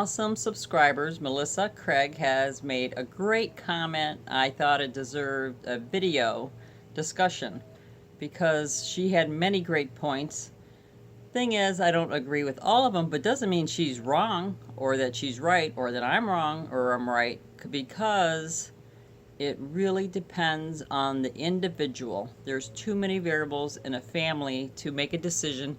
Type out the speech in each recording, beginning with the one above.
awesome subscribers. Melissa Craig has made a great comment. I thought it deserved a video discussion because she had many great points. Thing is, I don't agree with all of them, but doesn't mean she's wrong or that she's right or that I'm wrong or I'm right, because it really depends on the individual. There's too many variables in a family to make a decision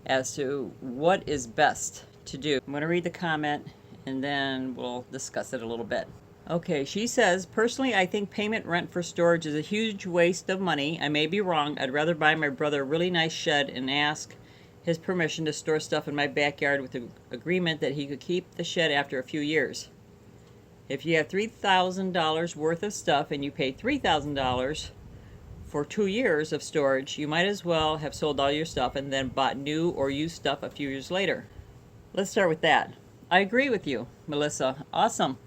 as to what is best to do. I'm going to read the comment and then we'll discuss it a little bit. Okay, she says, personally, I think payment rent for storage is a huge waste of money. I may be wrong. I'd rather buy my brother a really nice shed and ask his permission to store stuff in my backyard with the agreement that he could keep the shed after a few years. If you have $3,000 worth of stuff and you pay $3,000 for 2 years of storage, you might as well have sold all your stuff and then bought new or used stuff a few years later. Let's start with that. I agree with you, Melissa. Awesome.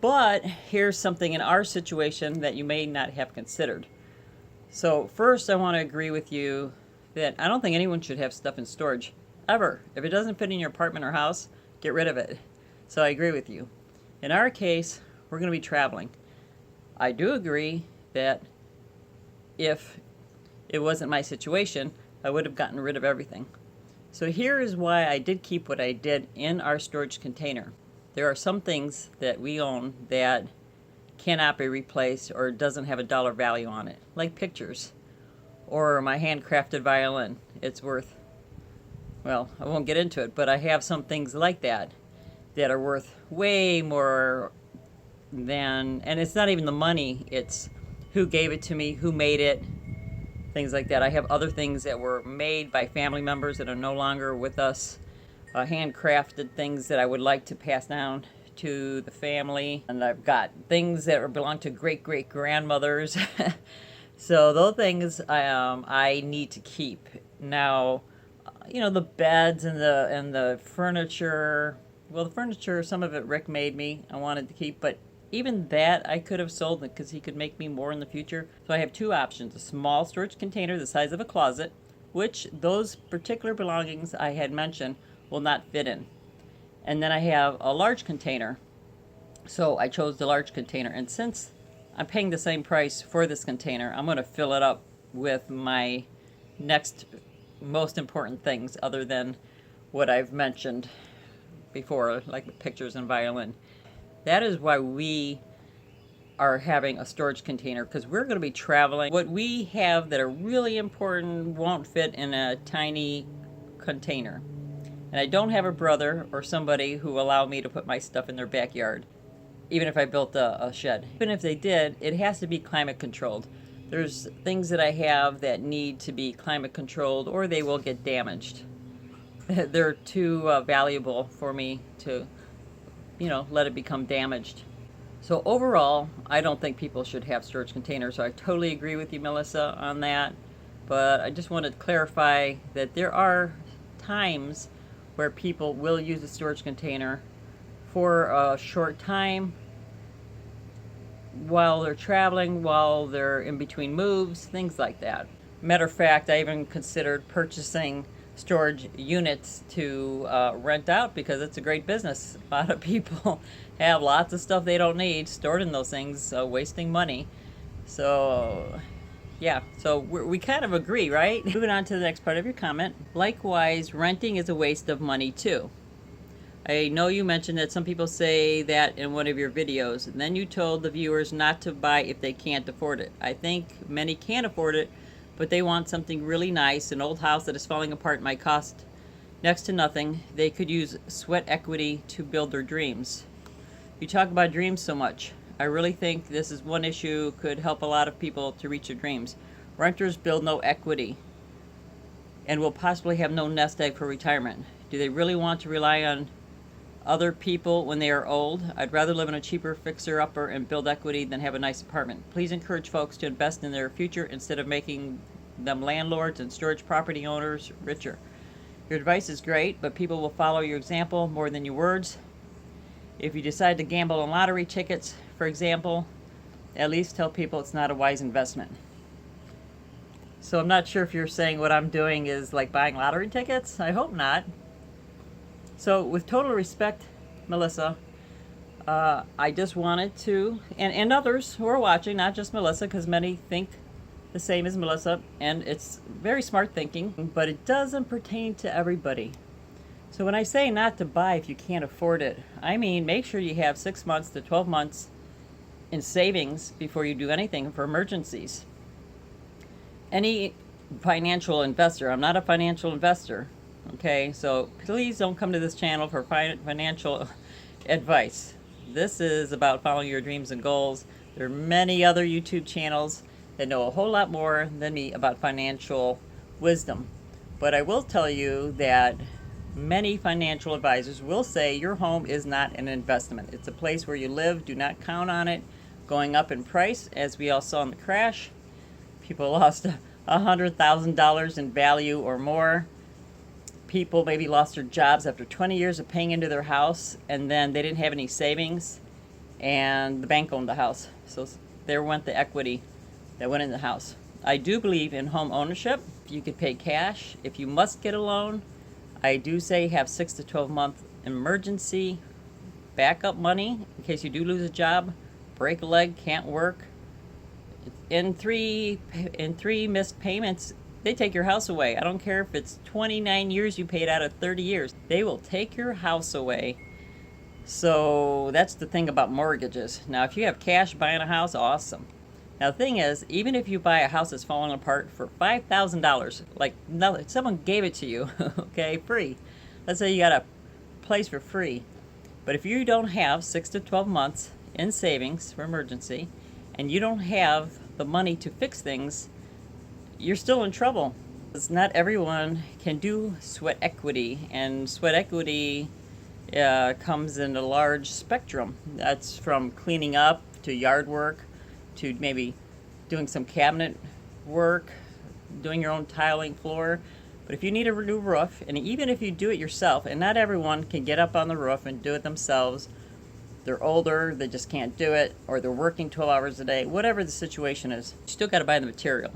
But here's something in our situation that you may not have considered. So first, I want to agree with you that I don't think anyone should have stuff in storage, ever. If it doesn't fit in your apartment or house, get rid of it. So I agree with you. In our case, we're going to be traveling. I do agree that if it wasn't my situation, I would have gotten rid of everything. So here is why I did keep what I did in our storage container. There are some things that we own that cannot be replaced or doesn't have a dollar value on it, like pictures or my handcrafted violin. It's worth, well, I won't get into it, but I have some things like that that are worth way more than, and it's not even the money, it's who gave it to me, who made it, things like that. I have other things that were made by family members that are no longer with us, handcrafted things that I would like to pass down to the family, and I've got things that belong to great-great-grandmothers. So those things I need to keep. Now, you know, the beds and the furniture, well, the furniture, some of it Rick made me, I wanted to keep, but even that I could have sold it because he could make me more in the future. So I have two options: a small storage container the size of a closet, which those particular belongings I had mentioned will not fit in. And then I have a large container. So I chose the large container, and since I'm paying the same price for this container, I'm going to fill it up with my next most important things other than what I've mentioned before, like the pictures and violin. That is why we are having a storage container, because we're going to be traveling. What we have that are really important won't fit in a tiny container. And I don't have a brother or somebody who will allow me to put my stuff in their backyard, even if I built a shed. Even if they did, it has to be climate controlled. There's things that I have that need to be climate controlled or they will get damaged. They're too valuable for me to, let it become damaged. So overall, I don't think people should have storage containers. So I totally agree with you, Melissa, on that. But I just want to clarify that there are times where people will use a storage container for a short time while they're traveling, while they're in between moves, things like that. Matter of fact, I even considered purchasing storage units to rent out because it's a great business. A lot of people have lots of stuff they don't need stored in those things, wasting money. So yeah, so we kind of agree, right? Moving on to the next part of your comment. Likewise, renting is a waste of money too. I know you mentioned that some people say that in one of your videos, and then you told the viewers not to buy if they can't afford it. I think many can afford it, but they want something really nice. An old house that is falling apart might cost next to nothing. They could use sweat equity to build their dreams. You talk about dreams so much. I really think this is one issue could help a lot of people to reach their dreams. Renters build no equity and will possibly have no nest egg for retirement. Do they really want to rely on other people when they are old? I'd rather live in a cheaper fixer-upper and build equity than have a nice apartment. Please encourage folks to invest in their future instead of making them landlords and storage property owners richer. Your advice is great, but people will follow your example more than your words. If you decide to gamble on lottery tickets, for example, at least tell people it's not a wise investment. So I'm not sure if you're saying what I'm doing is like buying lottery tickets. I hope not. So with total respect Melissa. I just wanted to, and others who are watching, not just Melissa, because many think the same as Melissa, and it's very smart thinking, but it doesn't pertain to everybody. So when I say not to buy if you can't afford it, I mean make sure you have 6 months to 12 months in savings before you do anything for emergencies. Any financial investor, I'm not a financial investor, okay? So please don't come to this channel for financial advice. This is about following your dreams and goals. There are many other YouTube channels that know a whole lot more than me about financial wisdom. But I will tell you that many financial advisors will say your home is not an investment. It's a place where you live. Do not count on it going up in price, as we all saw in the crash. People lost $100,000 in value or more. People maybe lost their jobs after 20 years of paying into their house, and then they didn't have any savings, and the bank owned the house. So there went the equity that went in the house. I do believe in home ownership. You could pay cash. If you must get a loan, I do say have 6 to 12 month emergency backup money in case you do lose a job, break a leg, can't work. In three missed payments, they take your house away. I don't care if it's 29 years you paid out of 30 years. They will take your house away. So that's the thing about mortgages. Now, if you have cash buying a house, awesome. Now, the thing is, even if you buy a house that's falling apart for $5,000, like someone gave it to you, okay, free. Let's say you got a place for free. But if you don't have 6 to 12 months in savings for emergency, and you don't have the money to fix things, you're still in trouble. Because not everyone can do sweat equity, and sweat equity comes in a large spectrum. That's from cleaning up to yard work to maybe doing some cabinet work, doing your own tiling floor. But if you need a new roof, and even if you do it yourself, and not everyone can get up on the roof and do it themselves, they're older, they just can't do it, or they're working 12 hours a day, whatever the situation is, you still got to buy the material.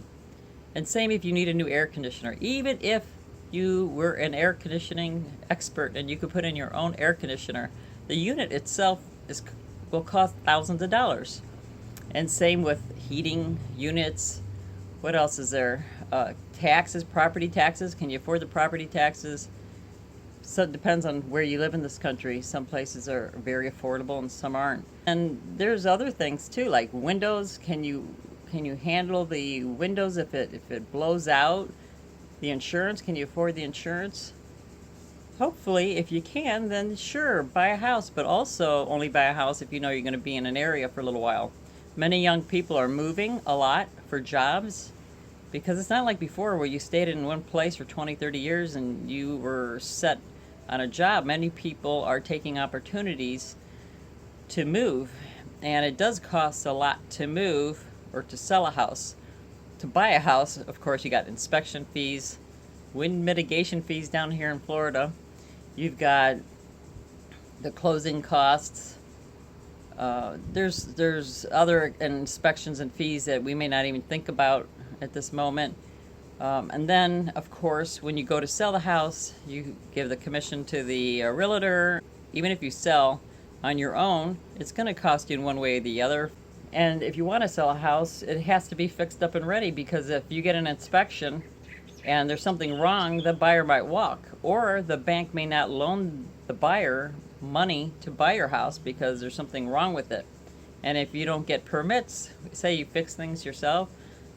And same if you need a new air conditioner. Even if you were an air conditioning expert and you could put in your own air conditioner, the unit itself will cost thousands of dollars. And same with heating units. What else is there? Taxes, property taxes. Can you afford the property taxes? So it depends on where you live in this country. Some places are very affordable and some aren't. And there's other things too, like windows. Can you handle the windows if it blows out? The insurance, can you afford the insurance? Hopefully, if you can, then sure, buy a house, but also only buy a house if you know you're going to be in an area for a little while. Many young people are moving a lot for jobs, because it's not like before where you stayed in one place for 20, 30 years and you were set on a job. Many people are taking opportunities to move, and it does cost a lot to move or to sell a house. To buy a house, of course, you got inspection fees, wind mitigation fees down here in Florida. You've got the closing costs. There's other inspections and fees that we may not even think about at this moment. And then, of course, when you go to sell the house, you give the commission to the realtor. Even if you sell on your own, it's going to cost you in one way or the other. And if you want to sell a house, it has to be fixed up and ready, because if you get an inspection and there's something wrong, the buyer might walk, or the bank may not loan the buyer money to buy your house because there's something wrong with it. And if you don't get permits, say you fix things yourself,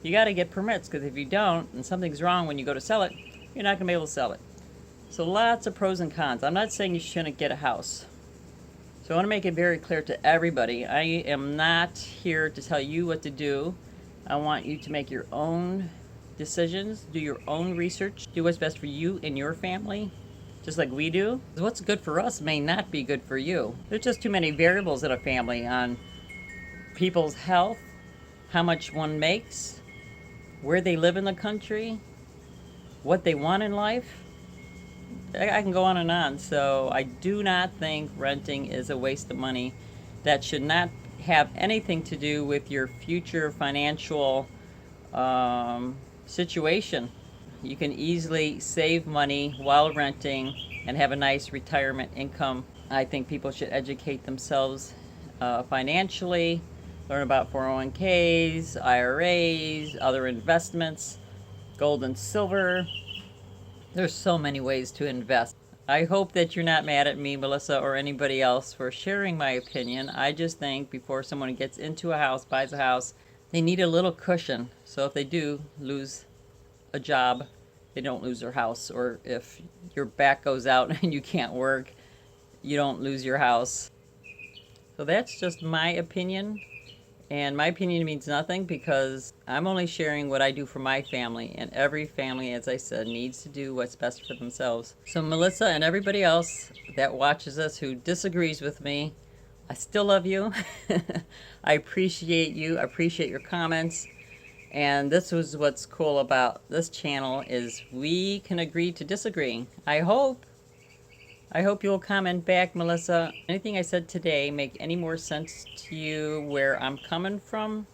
you got to get permits, because if you don't and something's wrong when you go to sell it, you're not going to be able to sell it. So lots of pros and cons. I'm not saying you shouldn't get a house. So I want to make it very clear to everybody, I am not here to tell you what to do. I want you to make your own decisions, do your own research, do what's best for you and your family, just like we do. What's good for us may not be good for you. There's just too many variables in a family on people's health, how much one makes, where they live in the country, what they want in life. I can go on and on. So I do not think renting is a waste of money. That should not have anything to do with your future financial situation. You can easily save money while renting and have a nice retirement income I think people should educate themselves financially, learn about 401ks, IRAs, other investments, gold and silver. There's so many ways to invest. I hope that you're not mad at me, Melissa, or anybody else for sharing my opinion. I just think before someone gets into a house, buys a house, they need a little cushion. So if they do lose a job, they don't lose their house. Or if your back goes out and you can't work, you don't lose your house. So that's just my opinion. And my opinion means nothing because I'm only sharing what I do for my family. And every family, as I said, needs to do what's best for themselves. So Melissa and everybody else that watches us who disagrees with me, I still love you. I appreciate you. I appreciate your comments. And this was what's cool about this channel is we can agree to disagree. I hope you'll comment back, Melissa. Anything I said today make any more sense to you where I'm coming from?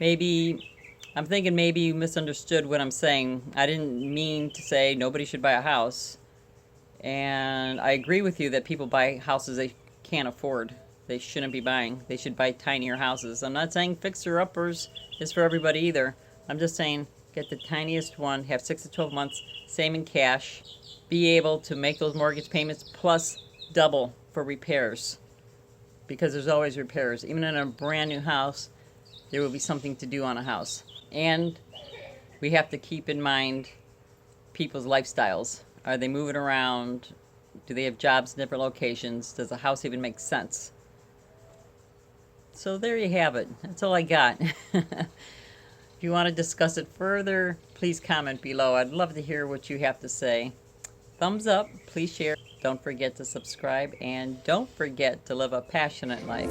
I'm thinking maybe you misunderstood what I'm saying. I didn't mean to say nobody should buy a house. And I agree with you that people buy houses they can't afford. They shouldn't be buying. They should buy tinier houses. I'm not saying fixer-uppers is for everybody either. I'm just saying get the tiniest one, have 6 to 12 months, same in cash. Be able to make those mortgage payments plus double for repairs, because there's always repairs. Even in a brand new house, there will be something to do on a house. And we have to keep in mind people's lifestyles. Are they moving around? Do they have jobs in different locations? Does a house even make sense? So there you have it. That's all I got. If you want to discuss it further, please comment below. I'd love to hear what you have to say. Thumbs up, please share. Don't forget to subscribe, and don't forget to live a passionate life.